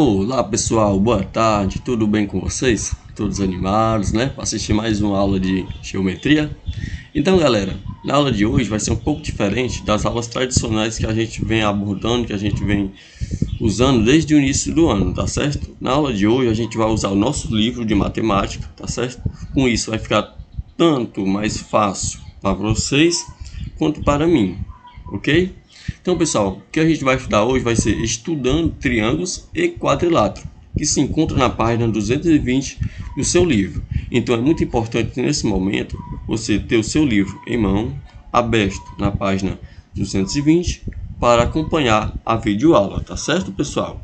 Olá pessoal, boa tarde, tudo bem com vocês? Todos animados, né? Para assistir mais uma aula de geometria. Então galera, na aula de hoje vai ser um pouco diferente das aulas tradicionais que a gente vem abordando, que a gente vem usando desde o início do ano, tá certo? Na aula de hoje a gente vai usar o nosso livro de matemática, tá certo? Com isso vai ficar tanto mais fácil para vocês quanto para mim, ok? Então pessoal, o que a gente vai estudar hoje vai ser estudando triângulos e quadriláteros, que se encontra na página 220 do seu livro. Então é muito importante nesse momento você ter o seu livro em mão, aberto na página 220, para acompanhar a videoaula, tá certo pessoal?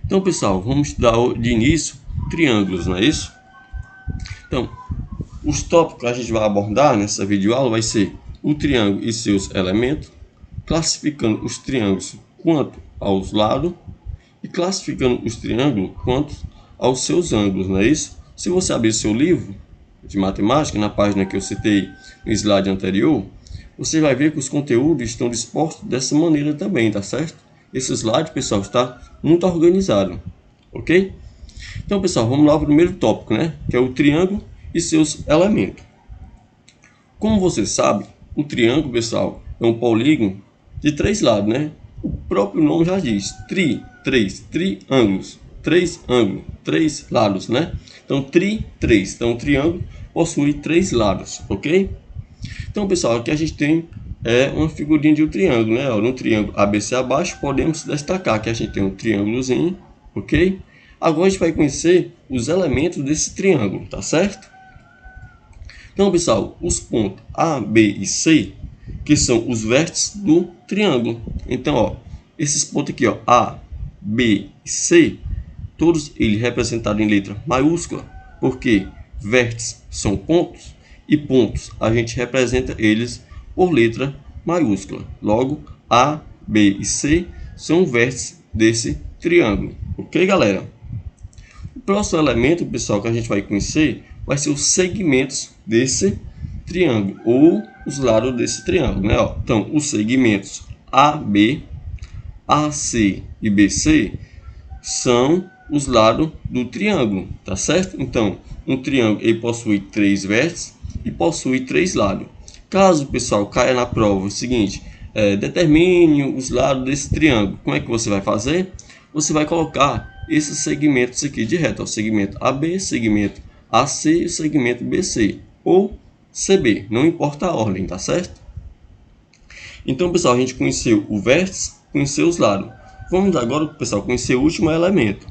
Então pessoal, vamos estudar de início triângulos, não é isso? Então, os tópicos que a gente vai abordar nessa videoaula vai ser o triângulo e seus elementos, classificando os triângulos quanto aos lados e classificando os triângulos quanto aos seus ângulos, não é isso? Se você abrir seu livro de matemática, na página que eu citei no slide anterior, você vai ver que os conteúdos estão dispostos dessa maneira também, tá certo? Esse slide, pessoal, está muito organizado, ok? Então, pessoal, vamos lá para o primeiro tópico, né? Que é o triângulo e seus elementos. Como você sabe, o triângulo, pessoal, é um polígono de três lados, né? O próprio nome já diz, triângulos, três ângulos, três lados, né? Então, três. Então, o triângulo possui três lados, ok? Então, pessoal, aqui a gente tem uma figurinha de um triângulo, né? No triângulo ABC abaixo, podemos destacar que a gente tem um triângulozinho, ok? Agora a gente vai conhecer os elementos desse triângulo, tá certo? Então, pessoal, os pontos A, B e C, que são os vértices do triângulo. Então, ó, esses pontos aqui, ó, A, B e C, todos eles representados em letra maiúscula, porque vértices são pontos e pontos a gente representa eles por letra maiúscula. Logo, A, B e C são vértices desse triângulo. Ok, galera? O próximo elemento, pessoal, que a gente vai conhecer vai ser os segmentos desse triângulo ou os lados desse triângulo, né? Ó, então, os segmentos AB, AC e BC são os lados do triângulo, tá certo? Então, um triângulo ele possui três vértices e possui três lados. Caso, pessoal, caia na prova o seguinte, determine os lados desse triângulo. Como é que você vai fazer? Você vai colocar esses segmentos aqui de reto, o segmento AB, segmento AC e o segmento BC, ou CB, não importa a ordem, tá certo? Então, pessoal, a gente conheceu o vértice, conheceu os lados. Vamos agora, pessoal, conhecer o último elemento.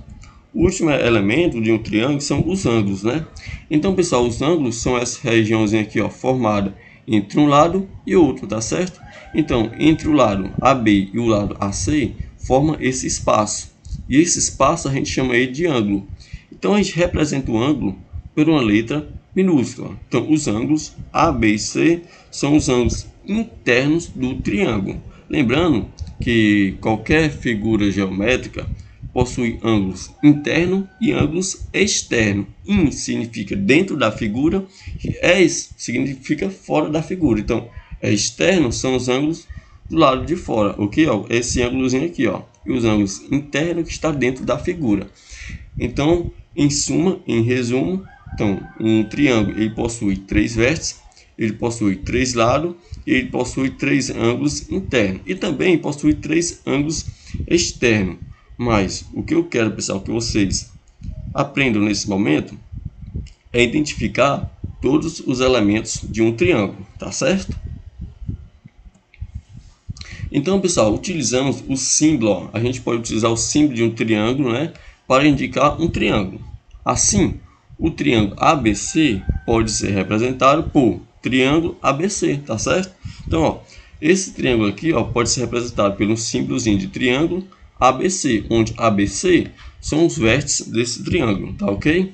O último elemento de um triângulo são os ângulos, né? Então, pessoal, os ângulos são essa regiãozinha aqui, ó, formada entre um lado e outro, tá certo? Então, entre o lado AB e o lado AC, forma esse espaço. E esse espaço a gente chama ele de ângulo. Então, a gente representa o ângulo por uma letra minúscula. Então, os ângulos A, B e C são os ângulos internos do triângulo. Lembrando que qualquer figura geométrica possui ângulos internos e ângulos externos. In significa dentro da figura e ex significa fora da figura. Então, externo são os ângulos do lado de fora, ok? Ó, esse ângulozinho aqui, ó, e os ângulos internos que está dentro da figura. Então, em suma, em resumo, então, um triângulo ele possui três vértices, ele possui três lados, ele possui três ângulos internos e também possui três ângulos externos. Mas o que eu quero, pessoal, que vocês aprendam nesse momento é identificar todos os elementos de um triângulo, tá certo? Então, pessoal, utilizamos o símbolo, ó. A gente pode utilizar o símbolo de um triângulo, né, para indicar um triângulo. Assim, o triângulo ABC pode ser representado por triângulo ABC, tá certo? Então, ó, esse triângulo aqui, ó, pode ser representado pelo símbolozinho de triângulo ABC, onde ABC são os vértices desse triângulo, tá ok?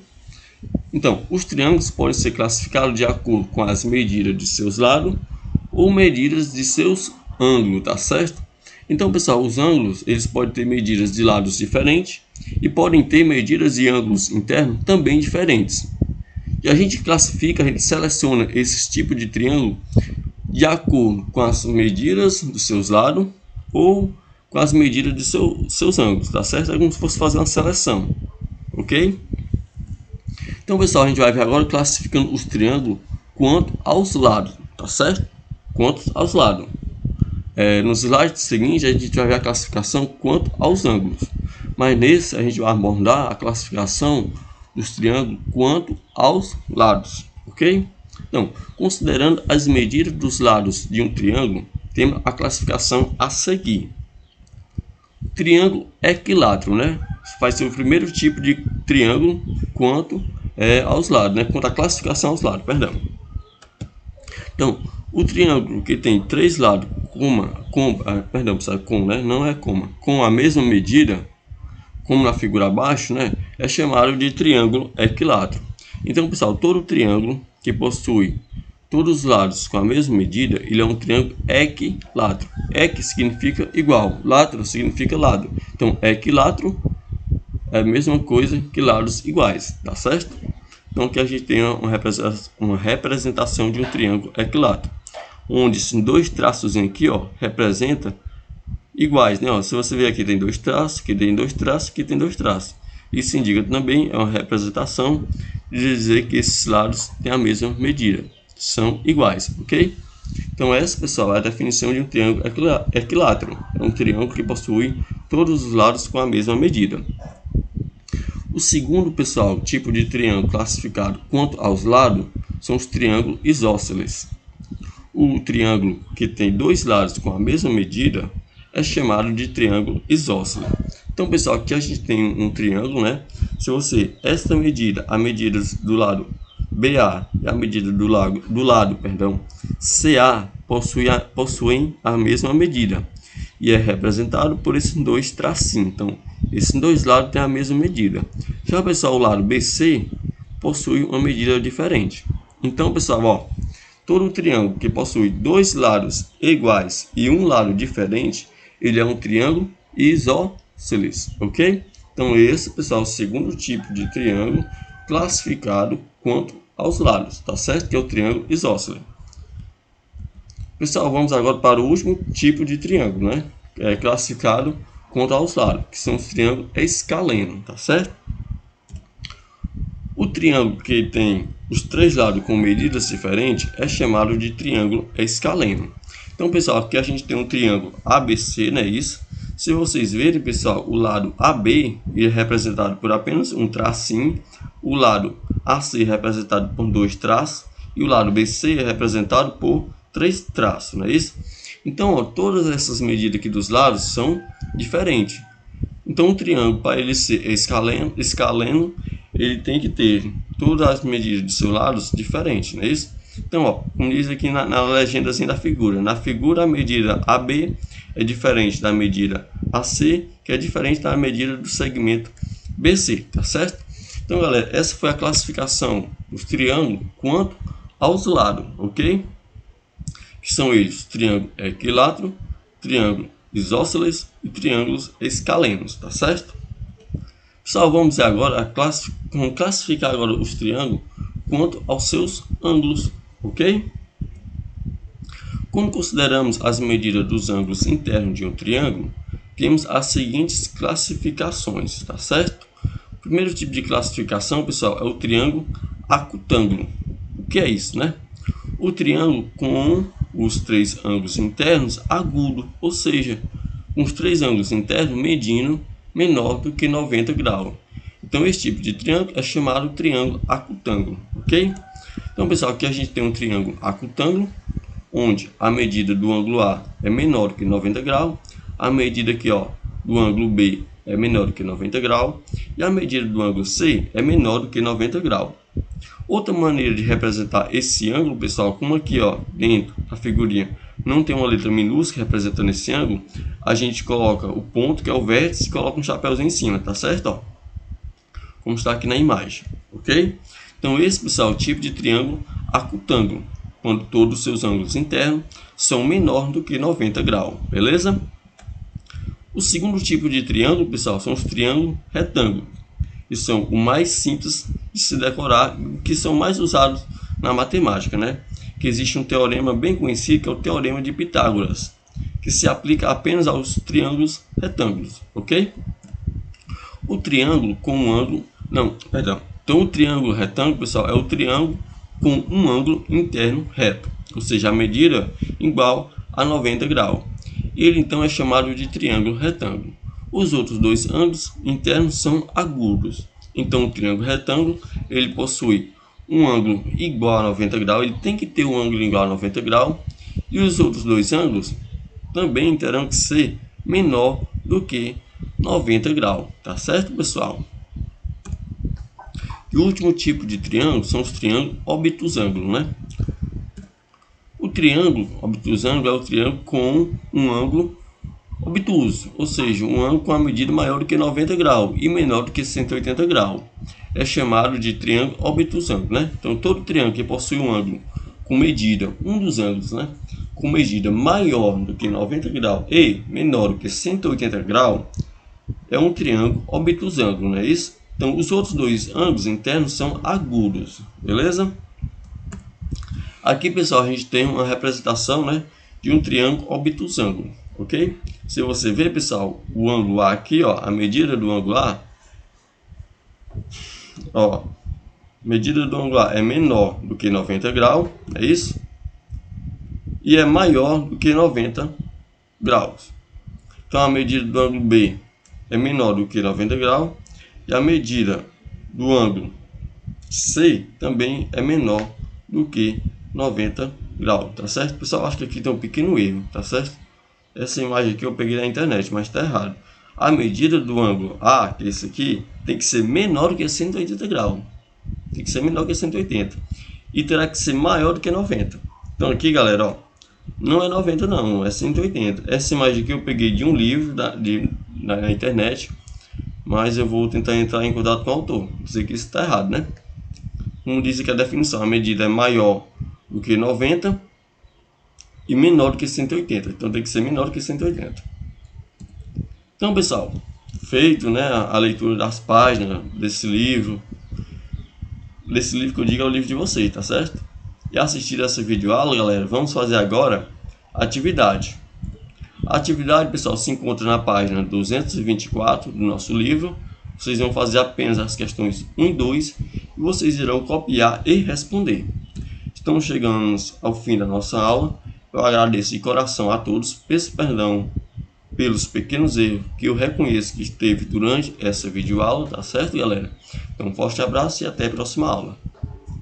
Então, os triângulos podem ser classificados de acordo com as medidas de seus lados ou medidas de seus ângulos, tá certo? Então, pessoal, os ângulos eles podem ter medidas de lados diferentes e podem ter medidas de ângulos internos também diferentes. E a gente classifica, a gente seleciona esses tipos de triângulo de acordo com as medidas dos seus lados ou com as medidas de seus ângulos, tá certo? É como se fosse fazer uma seleção, ok? Então, pessoal, a gente vai ver agora classificando os triângulos quanto aos lados, tá certo? Quanto aos lados. Nos slides seguintes, a gente vai ver a classificação quanto aos ângulos. Mas nesse, a gente vai abordar a classificação dos triângulos quanto aos lados, ok? Então, considerando as medidas dos lados de um triângulo, temos a classificação a seguir. Triângulo equilátero, né? Vai ser o primeiro tipo de triângulo quanto aos lados, né? Quanto à classificação aos lados, perdão. Então, o triângulo que tem três lados com a mesma medida, como na figura abaixo, né? É chamado de triângulo equilátero. Então, pessoal, todo triângulo que possui todos os lados com a mesma medida, ele é um triângulo equilátero. Equi significa igual, látero significa lado. Então, equilátero é a mesma coisa que lados iguais, tá certo? Então, aqui a gente tem uma representação de um triângulo equilátero, onde esses dois traços aqui, ó, representa iguais, né? Ó, se você ver aqui tem dois traços, aqui tem dois traços, aqui tem dois traços. Isso indica também, é uma representação de dizer que esses lados têm a mesma medida, são iguais, ok? Então essa, pessoal, é a definição de um triângulo equilátero. É um triângulo que possui todos os lados com a mesma medida. O segundo, pessoal, tipo de triângulo classificado quanto aos lados são os triângulos isósceles. O triângulo que tem dois lados com a mesma medida é chamado de triângulo isósceles. Então, pessoal, aqui a gente tem um triângulo, né? Se você, esta medida, a medida do lado BA e a medida do lado CA possuem a mesma medida e é representado por esses dois tracinhos. Então, esses dois lados têm a mesma medida. Já, pessoal, o lado BC possui uma medida diferente. Então, pessoal, ó, todo triângulo que possui dois lados iguais e um lado diferente, ele é um triângulo isósceles, ok? Então, esse, pessoal, é o segundo tipo de triângulo classificado quanto aos lados, tá certo? Que é o triângulo isósceles. Pessoal, vamos agora para o último tipo de triângulo, né? Classificado quanto aos lados, que são os triângulos escalenos, tá certo? O triângulo que tem os três lados com medidas diferentes é chamado de triângulo escaleno. Então, pessoal, aqui a gente tem um triângulo ABC, né? Isso. Se vocês verem, pessoal, o lado AB é representado por apenas um tracinho, o lado AC é representado por dois traços e o lado BC é representado por três traços, não é isso? Então, ó, todas essas medidas aqui dos lados são diferentes. Então, um triângulo, para ele ser escaleno, ele tem que ter todas as medidas de seus lados diferentes, não é isso? Então, ó, como diz aqui na legenda assim da figura, na figura a medida AB é diferente da medida AC, que é diferente da medida do segmento BC, tá certo? Então, galera, essa foi a classificação dos triângulos quanto aos lados, ok? Que são eles: triângulo equilátero, triângulo isósceles e triângulos escalenos, tá certo? Pessoal, vamos agora classificar agora os triângulos quanto aos seus ângulos, ok? Quando consideramos as medidas dos ângulos internos de um triângulo, temos as seguintes classificações, tá certo? O primeiro tipo de classificação, pessoal, é o triângulo acutângulo. O que é isso, né? O triângulo com os três ângulos internos agudo, ou seja, com os três ângulos internos medindo menor do que 90 graus. Então, esse tipo de triângulo é chamado triângulo acutângulo, ok? Então, pessoal, aqui a gente tem um triângulo acutângulo, onde a medida do ângulo A é menor do que 90 graus, a medida aqui, ó, do ângulo B é menor do que 90 graus e a medida do ângulo C é menor do que 90 graus. Outra maneira de representar esse ângulo, pessoal, como aqui, ó, dentro da figurinha não tem uma letra minúscula representando esse ângulo, a gente coloca o ponto, que é o vértice, e coloca um chapéuzinho em cima, tá certo? Ó, como está aqui na imagem, ok? Então, esse, pessoal, é o tipo de triângulo acutângulo, quando todos os seus ângulos internos são menor do que 90 graus, beleza? O segundo tipo de triângulo, pessoal, são os triângulos retângulos, que são o mais simples de se decorar, que são mais usados na matemática, né? Que existe um teorema bem conhecido, que é o teorema de Pitágoras, que se aplica apenas aos triângulos retângulos, ok? O triângulo com um ângulo, não, perdão. Então o triângulo retângulo, pessoal, é o triângulo com um ângulo interno reto, ou seja, a medida igual a 90 graus. Ele então é chamado de triângulo retângulo. Os outros dois ângulos internos são agudos. Então o triângulo retângulo, ele possui um ângulo igual a 90 graus, ele tem que ter um ângulo igual a 90 graus, e os outros dois ângulos também terão que ser menor do que 90 graus, tá certo, pessoal? E o último tipo de triângulo são os triângulos obtusângulos, né? O triângulo obtusângulo é o triângulo com um ângulo obtuso, ou seja, um ângulo com a medida maior do que 90 graus e menor do que 180 graus. É chamado de triângulo obtusângulo, né? Então, todo triângulo que possui um ângulo com medida, um dos ângulos, né, com medida maior do que 90 graus e menor do que 180 graus, é um triângulo obtusângulo, não é isso? Então, os outros dois ângulos internos são agudos, beleza? Aqui, pessoal, a gente tem uma representação, né, de um triângulo obtusângulo, ok? Se você ver, pessoal, o ângulo A aqui, ó, a medida do ângulo A, ó, medida do ângulo A é menor do que 90 graus, é isso? E é maior do que 90 graus. Então, a medida do ângulo B é menor do que 90 graus. E a medida do ângulo C também é menor do que 90 graus, tá certo? Pessoal, acho que aqui tem um pequeno erro, tá certo? Essa imagem aqui eu peguei na internet, mas está errado. A medida do ângulo A, que é esse aqui, tem que ser menor do que 180 graus. Tem que ser menor que 180. E terá que ser maior do que 90. Então aqui, galera, ó, não é 90 não, é 180. Essa imagem aqui eu peguei de um livro na internet, mas eu vou tentar entrar em contato com o autor. Dizer que isso está errado, né? Como diz aqui a definição, a medida é maior do que 90 e menor do que 180. Então tem que ser menor do que 180. Então, pessoal, feito, né, a leitura das páginas desse livro que eu digo é o livro de vocês, tá certo? E assistir essa videoaula, galera, vamos fazer agora a atividade. A atividade, pessoal, se encontra na página 224 do nosso livro. Vocês vão fazer apenas as questões 1 e 2 e vocês irão copiar e responder. Estamos chegando ao fim da nossa aula. Eu agradeço de coração a todos, peço perdão pelos pequenos erros que eu reconheço que teve durante essa videoaula, tá certo, galera? Então, um forte abraço e até a próxima aula.